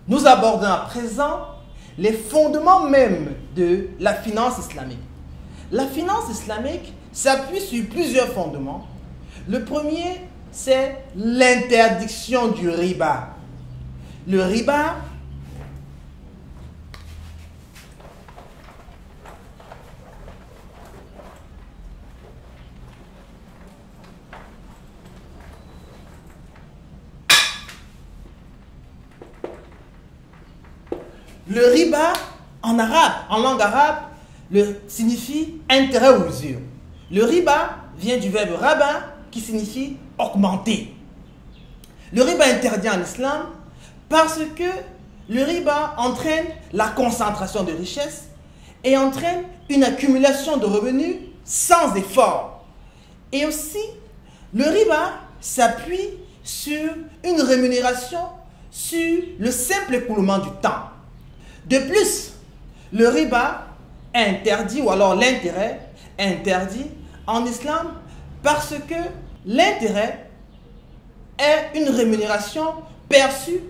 Nous abordons à présent les fondements même de la finance islamique. La finance islamique s'appuie sur plusieurs fondements. Le premier, c'est l'interdiction du riba. Le riba, en arabe, en langue arabe, signifie intérêt ou usure. Le riba vient du verbe raba qui signifie augmenter. Le riba est interdit en islam parce que le riba entraîne la concentration de richesses et entraîne une accumulation de revenus sans effort. Et aussi, le riba s'appuie sur une rémunération sur le simple écoulement du temps. De plus, le riba est interdit, ou alors l'intérêt est interdit en islam parce que l'intérêt est une rémunération perçue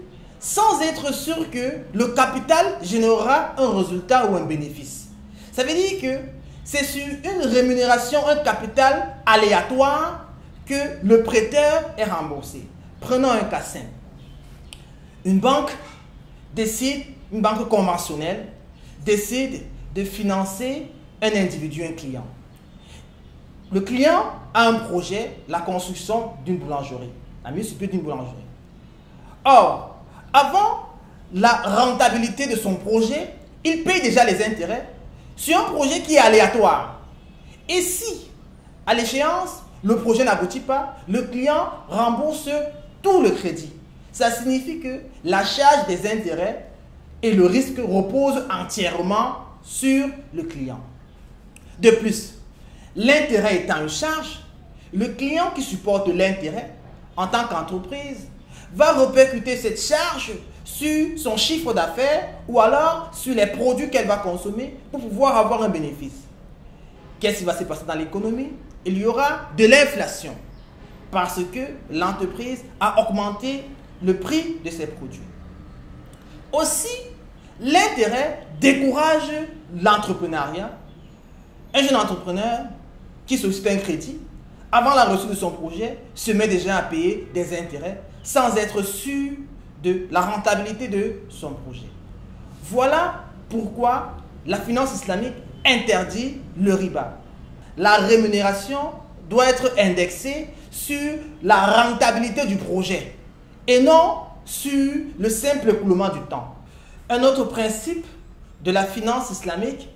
sans être sûr que le capital générera un résultat ou un bénéfice. Ça veut dire que c'est sur une rémunération, un capital aléatoire que le prêteur est remboursé. Prenons un cas simple. Une banque conventionnelle décide de financer un individu, un client. Le client a un projet, la construction d'une boulangerie, la mise sur pied d'une boulangerie. Or, avant la rentabilité de son projet, il paye déjà les intérêts sur un projet qui est aléatoire. Et si, à l'échéance, le projet n'aboutit pas, le client rembourse tout le crédit. Ça signifie que la charge des intérêts et le risque reposent entièrement sur le client. De plus, l'intérêt étant une charge, le client qui supporte l'intérêt en tant qu'entreprise va répercuter cette charge sur son chiffre d'affaires ou alors sur les produits qu'elle va consommer pour pouvoir avoir un bénéfice. Qu'est-ce qui va se passer dans l'économie? Il y aura de l'inflation parce que l'entreprise a augmenté le prix de ses produits. Aussi, l'intérêt décourage l'entrepreneuriat. Un jeune entrepreneur qui sollicite un crédit, avant la reçue de son projet, se met déjà à payer des intérêts sans être sûr de la rentabilité de son projet. Voilà pourquoi la finance islamique interdit le riba. La rémunération doit être indexée sur la rentabilité du projet et non sur le simple écoulement du temps. Un autre principe de la finance islamique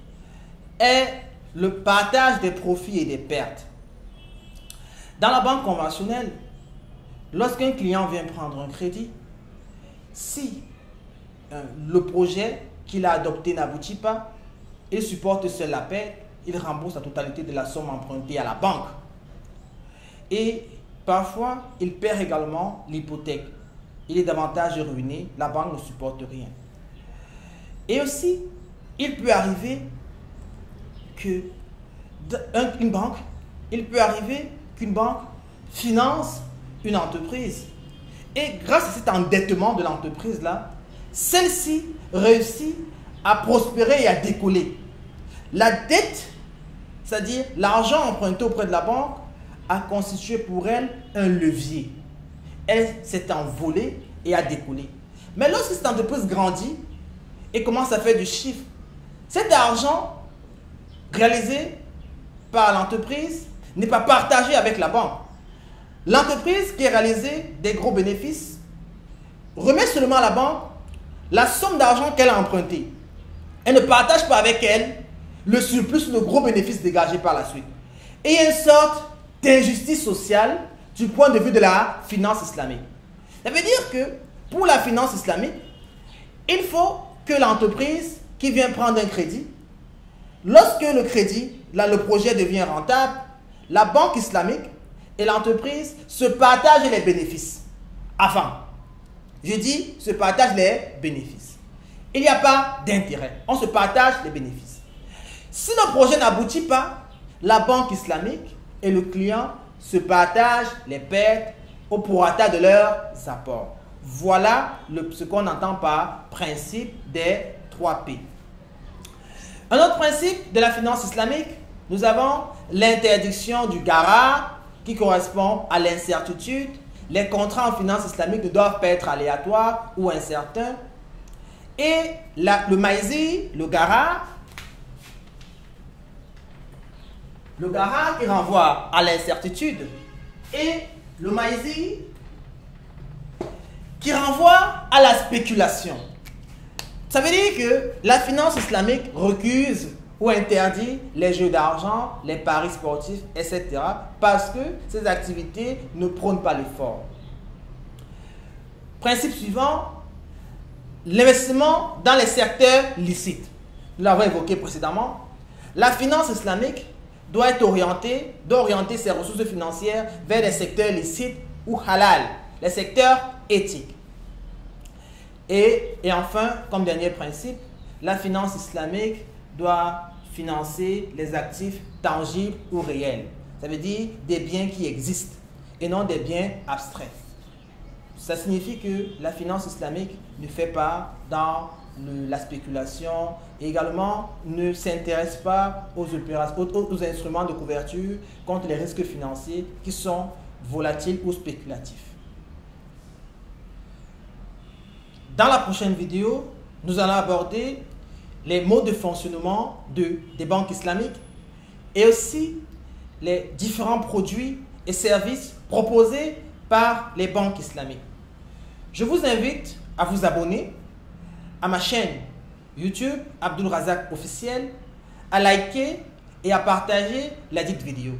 est le partage des profits et des pertes. Dans la banque conventionnelle, lorsqu'un client vient prendre un crédit, si le projet qu'il a adopté n'aboutit pas, il supporte seul la perte, il rembourse la totalité de la somme empruntée à la banque. Et parfois, il perd également l'hypothèque. Il est davantage ruiné, la banque ne supporte rien. Et aussi, il peut arriver qu'une banque finance une entreprise. Et grâce à cet endettement de l'entreprise-là, celle-ci réussit à prospérer et à décoller. La dette, c'est-à-dire l'argent emprunté auprès de la banque, a constitué pour elle un levier. Elle s'est envolée et a décollé. Mais lorsque cette entreprise grandit et commence à faire du chiffre, cet argent réalisé par l'entreprise n'est pas partagé avec la banque. L'entreprise qui a réalisé des gros bénéfices remet seulement à la banque la somme d'argent qu'elle a empruntée. Elle ne partage pas avec elle le surplus, le gros bénéfice dégagé par la suite. Et il y a une sorte d'injustice sociale du point de vue de la finance islamique. Ça veut dire que pour la finance islamique, il faut que l'entreprise qui vient prendre un crédit, lorsque le projet devient rentable, la banque islamique et l'entreprise se partagent les bénéfices. Enfin, je dis se partagent les bénéfices. Il n'y a pas d'intérêt. On se partage les bénéfices. Si le projet n'aboutit pas, la banque islamique et le client se partagent les pertes au prorata de leurs apports. Voilà ce qu'on entend par principe des 3 P. Un autre principe de la finance islamique, nous avons l'interdiction du ghara qui correspond à l'incertitude. Les contrats en finance islamique ne doivent pas être aléatoires ou incertains. Et le maïzi, le ghara qui renvoie à l'incertitude, et le maïzi qui renvoie à la spéculation. Ça veut dire que la finance islamique recuse ou interdit les jeux d'argent, les paris sportifs, etc. parce que ces activités ne prônent pas l'effort. Principe suivant, l'investissement dans les secteurs licites. Nous l'avons évoqué précédemment. La finance islamique doit orienter ses ressources financières vers les secteurs licites ou halal, les secteurs éthiques. Et enfin, comme dernier principe, la finance islamique doit financer les actifs tangibles ou réels. Ça veut dire des biens qui existent et non des biens abstraits. Ça signifie que la finance islamique ne fait pas dans la spéculation et également ne s'intéresse pas aux instruments de couverture contre les risques financiers qui sont volatiles ou spéculatifs. Dans la prochaine vidéo, nous allons aborder les modes de fonctionnement des banques islamiques et aussi les différents produits et services proposés par les banques islamiques. Je vous invite à vous abonner à ma chaîne YouTube Abdul Razak Officiel, à liker et à partager la dite vidéo.